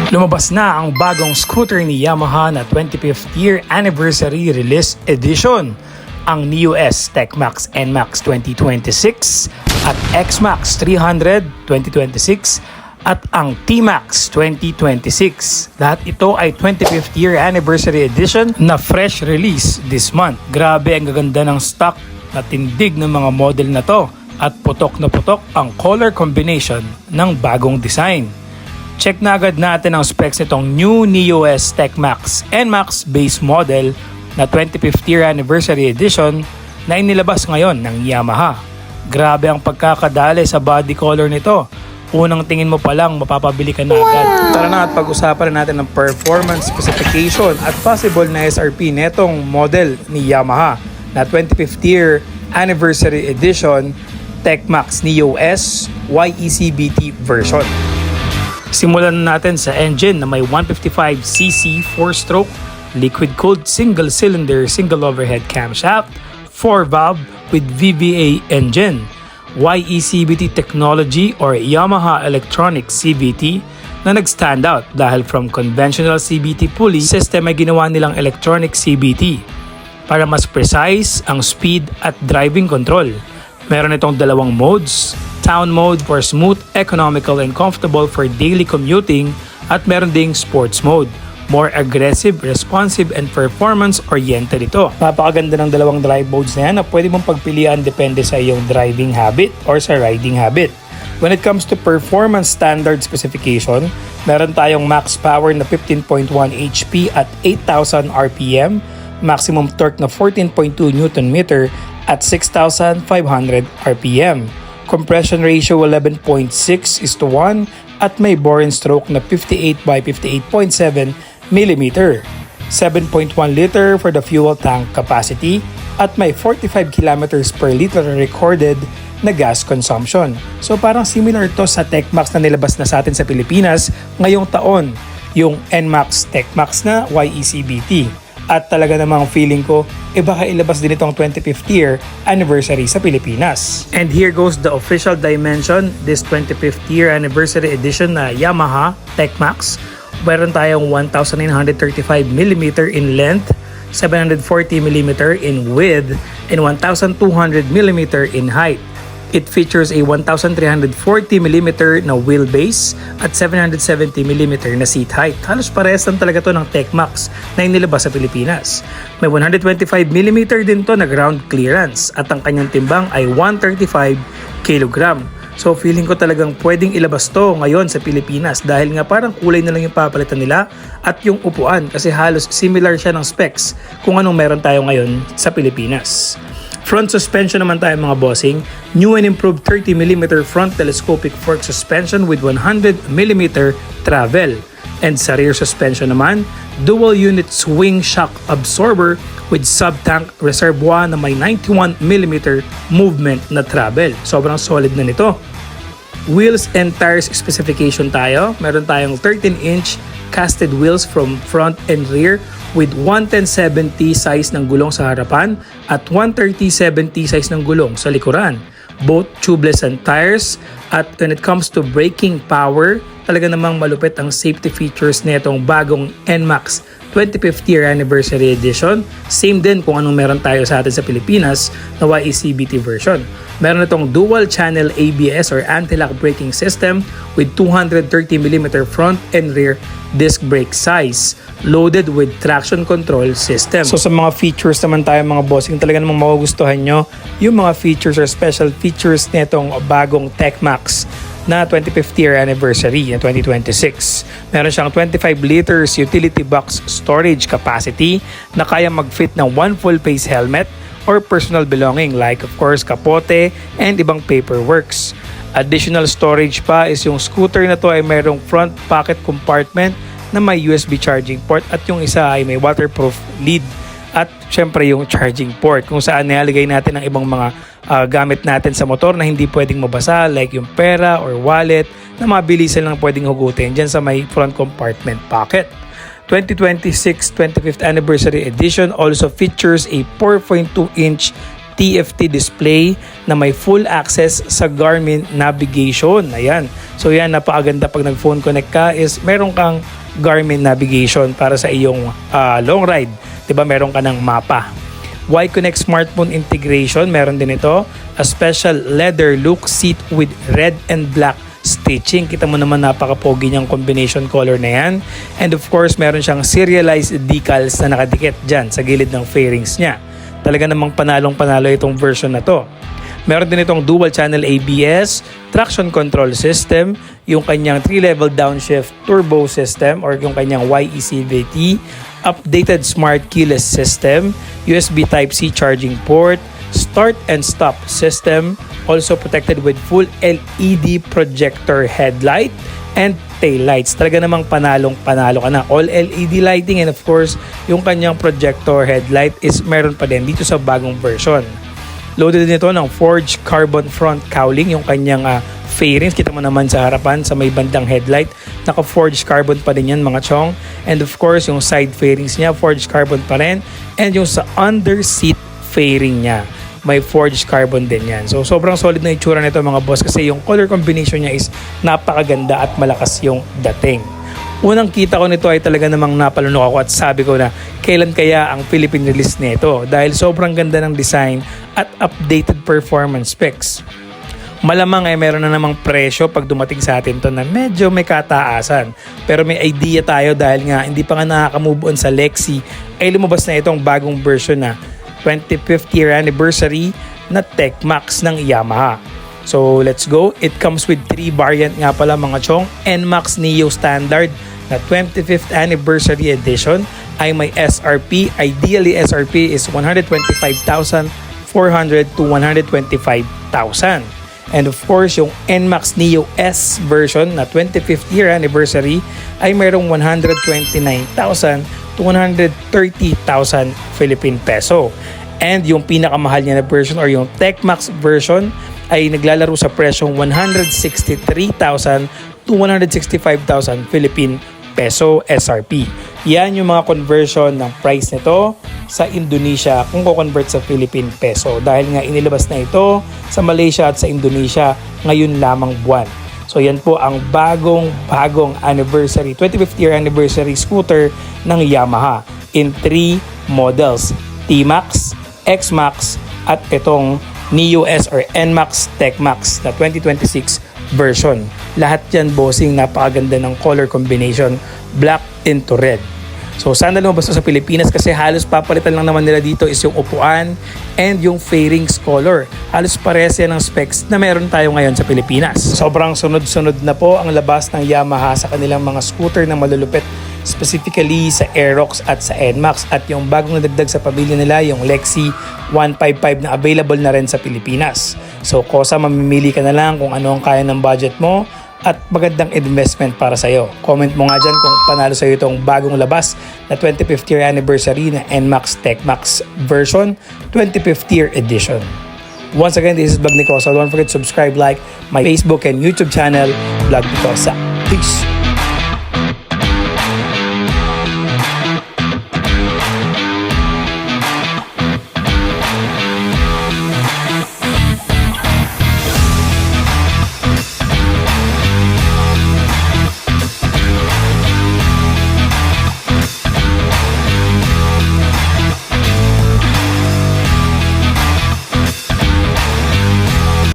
Lumabas na ang bagong scooter ni Yamaha na 25th year anniversary release edition, ang Neo S TechMax NMAX 2026 at XMAX 300 2026 at ang T-Max 2026. Lahat ito ay 25th year anniversary edition na fresh release this month. Grabe ang gaganda ng stock na tindig ng mga model na to at putok na putok ang color combination ng bagong design. Check na agad natin ang specs nitong new Neo S TechMax NMAX base model na 25th year anniversary edition na inilabas ngayon ng Yamaha. Grabe ang pagkakadali sa body color nito. Unang tingin mo pa lang mapapabili ka na agad. Tara na at pag-usapan natin ang performance specification at possible na SRP netong model ni Yamaha na 25th year anniversary edition TechMax Neo S YECBT version. Simulan natin sa engine na may 155cc 4-stroke liquid-cooled single-cylinder single overhead camshaft 4-valve with VVA engine. YECBT technology or Yamaha Electronic CVT na nag-stand out dahil from conventional CVT pulley system ay ginawa nilang electronic CVT para mas precise ang speed at driving control. Meron itong dalawang modes, town mode for smooth, economical, and comfortable for daily commuting at meron ding sports mode. More aggressive, responsive, and performance-oriented ito. Napakaganda ng dalawang drive modes na yan na pwede mong pagpilian depende sa iyong driving habit or sa riding habit. When it comes to performance standard specification, meron tayong max power na 15.1 HP at 8,000 RPM, maximum torque na 14.2 Nm at 6,500 RPM. Compression ratio 11.6:1 at may bore and stroke na 58 by 58.7 mm. 7.1 liter for the fuel tank capacity at may 45 kilometers per liter recorded na gas consumption. So parang similar to sa TechMax na nilabas na sa atin sa Pilipinas ngayong taon, yung NMAX TechMax na YECBT. At talaga namang feeling ko, baka ilabas din itong 25th year anniversary sa Pilipinas. And here goes the official dimension, this 25th year anniversary edition na Yamaha TechMax. Meron tayong 1,935mm in length, 740mm in width, and 1,200mm in height. It features a 1,340mm na wheelbase at 770mm na seat height. Halos parehas lang talaga to ng TechMax na inilabas sa Pilipinas. May 125mm din to na ground clearance at ang kanyang timbang ay 135 kg. So feeling ko talagang pwedeng ilabas to ngayon sa Pilipinas dahil nga parang kulay na lang yung papalitan nila at yung upuan kasi halos similar siya ng specs kung anong meron tayo ngayon sa Pilipinas. Front suspension naman tayo mga bossing, new and improved 30mm front telescopic fork suspension with 100mm travel. And sa rear suspension naman, dual unit swing shock absorber with sub-tank reservoir na may 91mm movement na travel. Sobrang solid na nito. Wheels and tires specification tayo. Meron tayong 13-inch casted wheels from front and rear with 110/70 size ng gulong sa harapan at 130/70 size ng gulong sa likuran. Both tubeless and tires at when it comes to braking power, talaga namang malupit ang safety features nitong bagong NMAX 25th year anniversary edition. Same din kung anong meron tayo sa atin sa Pilipinas na YECBT version. Meron itong dual channel ABS or anti-lock braking system with 230mm front and rear disc brake size loaded with traction control system. So sa mga features naman tayo mga bossing, talaga namang magugustuhan nyo yung mga features or special features nitong bagong TechMax na 25th year anniversary na 2026. Meron siyang 25 liters utility box storage capacity na kaya mag-fit ng one full face helmet or personal belonging like of course kapote and ibang paperworks. Additional storage pa is yung scooter na to ay mayroong front pocket compartment na may USB charging port at yung isa ay may waterproof lid at syempre yung charging port kung saan nilalagay natin ang ibang mga gamit natin sa motor na hindi pwedeng mabasa like yung pera or wallet na mabilisan lang pwedeng hugutin dyan sa may front compartment pocket. 2026 25th anniversary edition also features a 4.2-inch TFT display na may full access sa Garmin navigation. Ayan. So yan, napakaganda pag nag-phone connect ka is meron kang Garmin navigation para sa iyong long ride. Diba, meron ka ng mapa. Y-Connect smartphone integration, meron din ito. A special leather look seat with red and black stitching. Kita mo naman napaka-pogi niyang combination color na yan. And of course, meron siyang serialized decals na nakadikit dyan sa gilid ng fairings niya. Talaga namang panalong-panalo itong version na to. Meron din itong dual channel ABS, traction control system, yung kanyang 3-level downshift turbo system or yung kanyang YECVT, updated smart keyless system, USB Type-C charging port, start and stop system, also protected with full LED projector headlight and tail lights. Talaga namang panalong-panalo ka na. All LED lighting and of course, yung kanyang projector headlight is meron pa din dito sa bagong version. Loaded din ito ng forged carbon front cowling, yung kanyang fairings. Kita mo naman sa harapan, sa may bandang headlight. Naka-forged carbon pa din yan mga chong. And of course, yung side fairings niya, forged carbon pa rin. And yung sa under seat fairing niya, may forged carbon din yan. So sobrang solid na itsura nito mga boss kasi yung color combination niya is napakaganda at malakas yung dating. Unang kita ko nito ay talaga namang napalunok ako at sabi ko na kailan kaya ang Philippine release nito dahil sobrang ganda ng design at updated performance specs. Malamang ay meron na namang presyo pag dumating sa atin to na medyo may kataasan. Pero may idea tayo dahil nga hindi pa nga nakaka-move on sa Lexi ay lumabas na itong bagong version na 25th year anniversary na Tech Max ng Yamaha. So let's go. It comes with 3 variant nga pala mga chong. NMAX Neo Standard na 25th anniversary edition ay may SRP. Ideally SRP is 125,400 to 125,000. And of course yung NMAX Neo S version na 25th year anniversary ay mayroong 129,000 to 130,000 Philippine peso. And yung pinakamahal niya na version or yung Tech Max version ay naglalaro sa presyong 163,000 to 165,000 Philippine peso SRP. Yan yung mga conversion ng price nito sa Indonesia kung ko-convert sa Philippine peso. Dahil nga inilabas na ito sa Malaysia at sa Indonesia ngayon lamang buwan. So yan po ang bagong anniversary, 25th year anniversary scooter ng Yamaha in 3 models. T-Max, X-Max at itong Neo S or NMAX Tech Max na 2026 version. Lahat yan bossing, napakaganda ng color combination, black into red. So sana lumabas sa Pilipinas kasi halos papalitan lang naman nila dito is yung upuan and yung fairings color. Halos parehas yan ng specs na meron tayo ngayon sa Pilipinas. Sobrang sunod-sunod na po ang labas ng Yamaha sa kanilang mga scooter na malulupit, specifically sa Aerox at sa NMAX, at yung bagong nadagdag sa pamilya nila yung Lexi 155 na available na rin sa Pilipinas. So kosa mamimili ka na lang kung ano ang kaya ng budget mo at magandang investment para sa'yo. Comment mo nga dyan kung panalo sa'yo itong bagong labas na 25th year anniversary na NMAX Tech Max version 25th year edition. Once again, this is Vlog ni Kosa. Don't forget to subscribe, like my Facebook and YouTube channel, Vlog ni Kosa. Peace!